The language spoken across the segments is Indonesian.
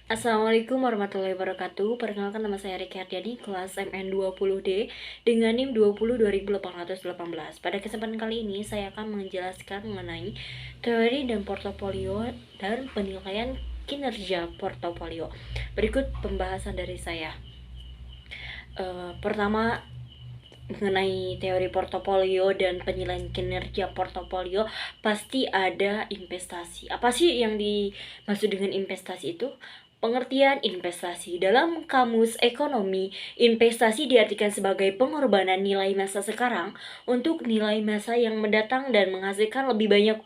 Assalamualaikum warahmatullahi wabarakatuh. Perkenalkan, nama saya Riki Hardiani, kelas MN20D dengan NIM 20 2018. Pada kesempatan kali ini saya akan menjelaskan mengenai teori dan portofolio dan penilaian kinerja portofolio. Berikut pembahasan dari saya. Pertama, mengenai teori portofolio dan penilaian kinerja portofolio, pasti ada investasi. Apa sih yang dimaksud dengan investasi itu? Pengertian investasi dalam kamus ekonomi, investasi diartikan sebagai pengorbanan nilai masa sekarang untuk nilai masa yang mendatang dan menghasilkan lebih banyak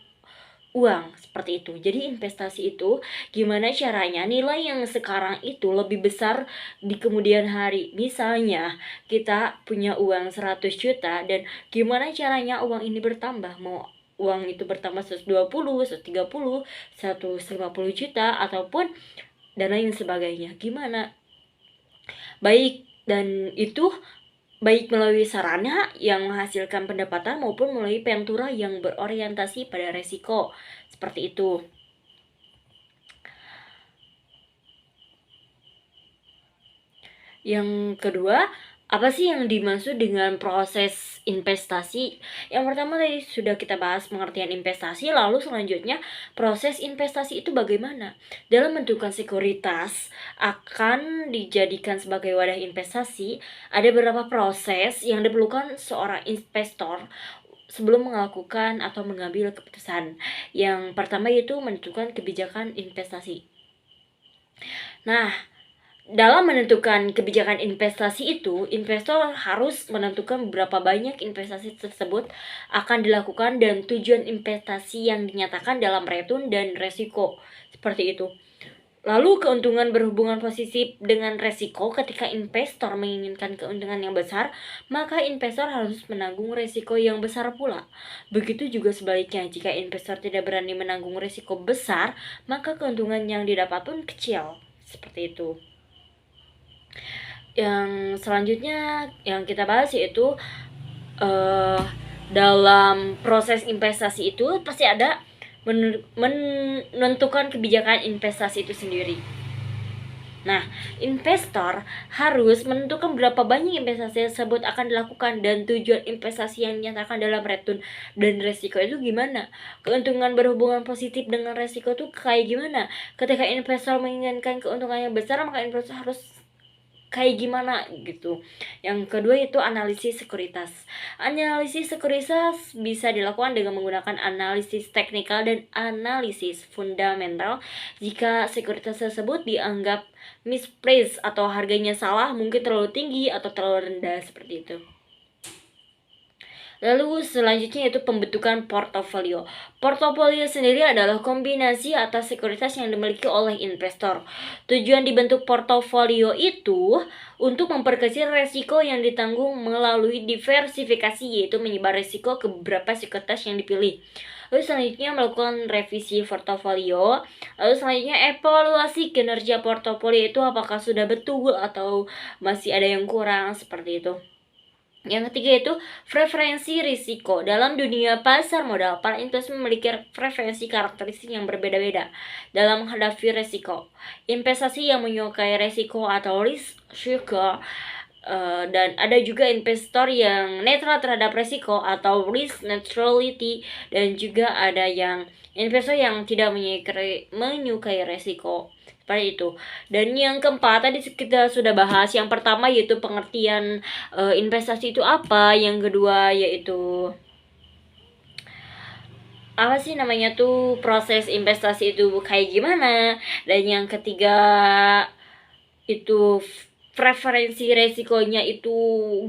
uang, seperti itu. Jadi investasi itu gimana caranya nilai yang sekarang itu lebih besar di kemudian hari. Misalnya kita punya uang 100 juta dan gimana caranya uang ini bertambah. Mau uang itu bertambah 120, 130, 150 juta ataupun dan lain sebagainya. Gimana? Baik, dan itu baik melalui sarana yang menghasilkan pendapatan maupun melalui pentura yang berorientasi pada resiko. Seperti itu. Yang kedua, apa sih yang dimaksud dengan proses investasi? Yang pertama tadi sudah kita bahas pengertian investasi, lalu selanjutnya proses investasi itu bagaimana? Dalam menentukan sekuritas akan dijadikan sebagai wadah investasi, ada beberapa proses yang diperlukan seorang investor sebelum melakukan atau mengambil keputusan. Yang pertama yaitu menentukan kebijakan investasi. Nah, dalam menentukan kebijakan investasi itu, investor harus menentukan berapa banyak investasi tersebut akan dilakukan dan tujuan investasi yang dinyatakan dalam return dan resiko. Seperti itu. Lalu keuntungan berhubungan positif dengan resiko. Ketika investor menginginkan keuntungan yang besar, maka investor harus menanggung resiko yang besar pula. Begitu juga sebaliknya, jika investor tidak berani menanggung resiko besar, maka keuntungan yang didapat pun kecil. Seperti itu. Yang selanjutnya yang kita bahas yaitu dalam proses investasi itu pasti ada menentukan kebijakan investasi itu sendiri. Nah, investor harus menentukan berapa banyak investasi tersebut akan dilakukan dan tujuan investasi yang dinyatakan dalam return dan resiko itu gimana. Keuntungan berhubungan positif dengan resiko itu kayak gimana. Ketika investor menginginkan keuntungan yang besar, maka investor harus kayak gimana gitu. Yang kedua itu analisis sekuritas. Analisis sekuritas bisa dilakukan dengan menggunakan analisis teknikal dan analisis fundamental. Jika sekuritas tersebut dianggap mispriced atau harganya salah, mungkin terlalu tinggi atau terlalu rendah, seperti itu. Lalu selanjutnya yaitu pembentukan portofolio. Portofolio sendiri adalah kombinasi atas sekuritas yang dimiliki oleh investor. Tujuan dibentuk portofolio itu untuk memperkecil resiko yang ditanggung melalui diversifikasi, yaitu menyebar resiko ke beberapa sekuritas yang dipilih. Lalu selanjutnya melakukan revisi portofolio. Lalu selanjutnya evaluasi kinerja portofolio itu apakah sudah betul atau masih ada yang kurang, seperti itu. Yang ketiga itu preferensi risiko. Dalam dunia pasar modal, para investor memiliki preferensi karakteristik yang berbeda-beda dalam menghadapi risiko. Investasi yang menyukai risiko atau risk seeker, dan ada juga investor yang netral terhadap risiko atau risk neutrality, dan juga ada yang investor yang tidak menyukai risiko. Seperti itu. Dan yang keempat tadi kita sudah bahas. Yang pertama yaitu pengertian investasi itu apa. Yang kedua yaitu apa sih namanya tuh proses investasi itu kayak gimana. Dan yang ketiga itu preferensi resikonya itu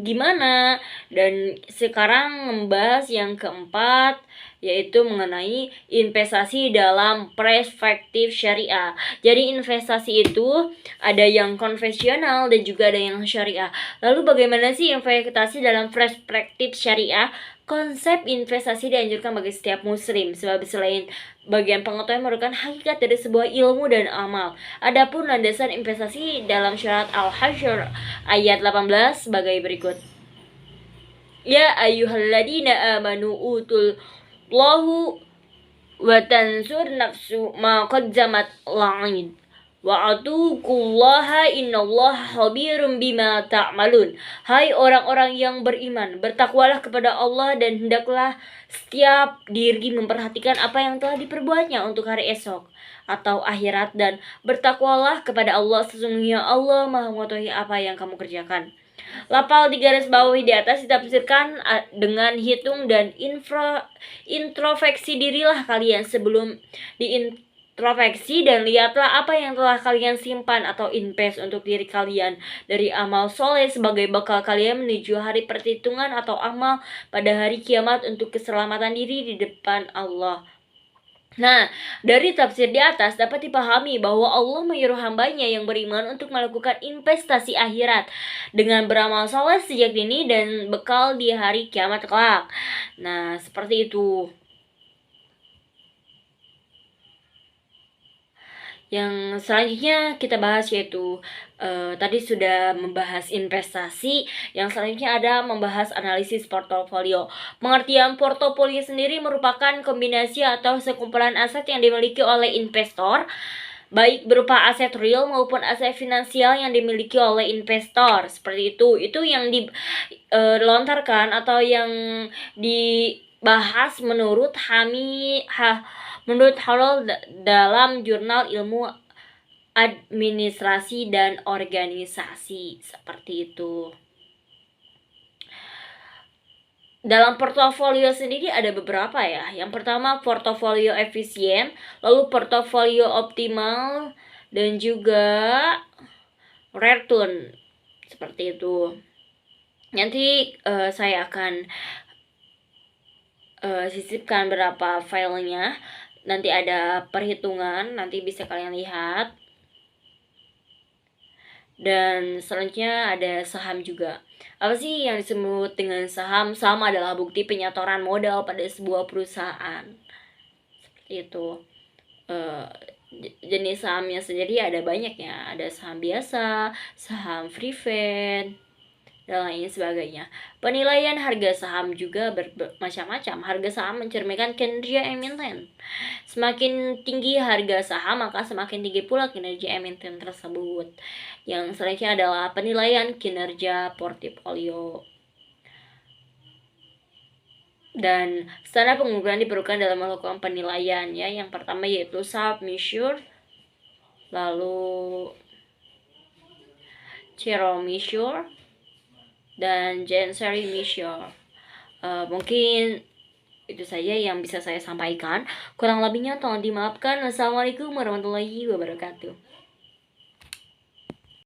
gimana. Dan sekarang membahas yang keempat yaitu mengenai investasi dalam perspektif syariah. Jadi investasi itu ada yang konvensional dan juga ada yang syariah. Lalu bagaimana sih investasi dalam perspektif syariah? Konsep investasi dianjurkan bagi setiap muslim sebab selain bagian pengetahuan merupakan hakikat dari sebuah ilmu dan amal. Adapun landasan investasi dalam syarat Al-Hasyr ayat 18 sebagai berikut. Ya ayyuhalladzina amanu utul lahu wa tansur nafsu ma qaddamat la'id Wa'atuqullaha innallaha khabirum bima ta'malun. Hai orang-orang yang beriman, bertakwalah kepada Allah dan hendaklah setiap diri memperhatikan apa yang telah diperbuatnya untuk hari esok atau akhirat, dan bertakwalah kepada Allah, sesungguhnya Allah Maha mengetahui apa yang kamu kerjakan. Lapal di garis bawahi di atas ditafsirkan dengan hitung dan introspeksi dirilah kalian sebelum diintrospeksi, dan lihatlah apa yang telah kalian simpan atau invest untuk diri kalian dari amal soleh sebagai bekal kalian menuju hari perhitungan atau amal pada hari kiamat untuk keselamatan diri di depan Allah. Nah, dari tafsir di atas dapat dipahami bahwa Allah menyuruh hambanya yang beriman untuk melakukan investasi akhirat dengan beramal soleh sejak dini dan bekal di hari kiamat kelak. Nah, seperti itu. Yang selanjutnya kita bahas yaitu tadi sudah membahas investasi, yang selanjutnya ada membahas analisis portofolio. Pengertian portofolio sendiri merupakan kombinasi atau sekumpulan aset yang dimiliki oleh investor, baik berupa aset real maupun aset finansial yang dimiliki oleh investor. Seperti itu. Itu yang dilontarkan atau yang dibahas menurut Harold dalam jurnal ilmu administrasi dan organisasi. Seperti itu. Dalam portofolio sendiri ada beberapa ya. Yang pertama portofolio efisien, lalu portofolio optimal, dan juga return. Seperti itu. Nanti saya akan sisipkan berapa filenya. Nanti ada perhitungan, nanti bisa kalian lihat. Dan selanjutnya ada saham juga. Apa sih yang disebut dengan saham? Saham adalah bukti penyetoran modal pada sebuah perusahaan. Seperti itu. Jenis sahamnya sendiri ada banyak ya. Ada saham biasa, saham free fund, dan lain sebagainya. Penilaian harga saham juga bermacam-macam. Harga saham mencerminkan kinerja emiten. Semakin tinggi harga saham, maka semakin tinggi pula kinerja emiten tersebut. Yang selanjutnya adalah penilaian kinerja portofolio. Dan standar pengukuran diperlukan dalam melakukan penilaian ya. Yang pertama yaitu SAP measure, lalu Zero measure, dan Janssary measure. Mungkin itu saja yang bisa saya sampaikan. Kurang lebihnya tolong dimaafkan. Wassalamualaikum warahmatullahi wabarakatuh.